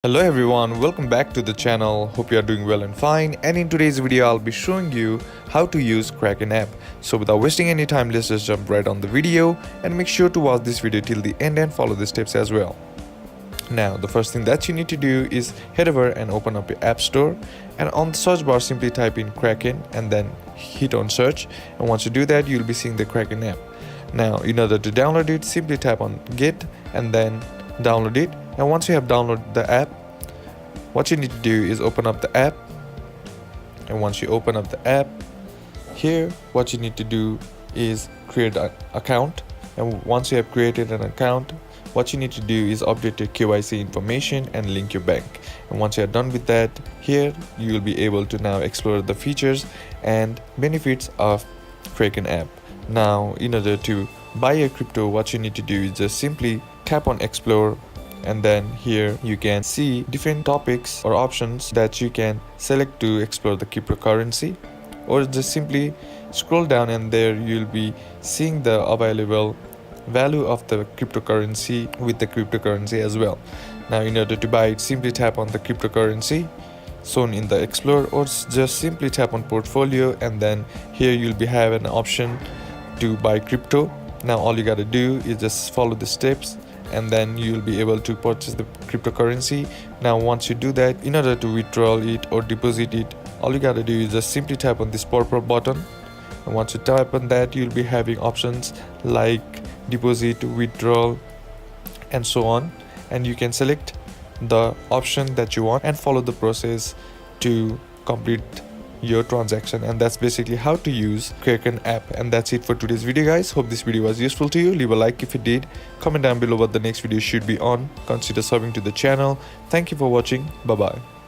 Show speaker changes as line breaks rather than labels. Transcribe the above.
Hello everyone, welcome back to the channel. Hope you are doing well and fine. And in today's video, I'll be showing you how to use Kraken app. So without wasting any time, let's just jump right on the video and make sure to watch this video till the end and follow the steps as well. Now, the first thing that you need to do is head over and open up your app store, and on the search bar simply type in Kraken and then hit on search. And once you do that, you'll be seeing the Kraken app. Now, in order to download it, simply tap on get and then download it. And once you have downloaded the app, what you need to do is open up the app. And once you open up the app, here what you need to do is create an account. And once you have created an account, what you need to do is update your KYC information and link your bank. And once you are done with that, here you will be able to now explore the features and benefits of Kraken app. Now, in order to buy your crypto, what you need to do is just simply tap on explore, and then here you can see different topics or options that you can select to explore the cryptocurrency, or just simply scroll down and there you'll be seeing the available value of the cryptocurrency with the cryptocurrency as well. Now, in order to buy it, simply tap on the cryptocurrency shown in the explore, or just simply tap on portfolio, and then here you'll be have an option to buy crypto. Now all you gotta do is just follow the steps and then you'll be able to purchase the cryptocurrency. Now once you do that, in order to withdraw it or deposit it, all you gotta do is just simply tap on this purple button. And once you tap on that, you'll be having options like deposit, withdrawal, and so on, and you can select the option that you want and follow the process to complete your transaction. And that's basically how to use Kraken app. And that's it for today's video, guys. Hope this video was useful to you. Leave a like if it did, comment down below what the next video should be on, consider subbing to the channel. Thank you for watching. Bye bye.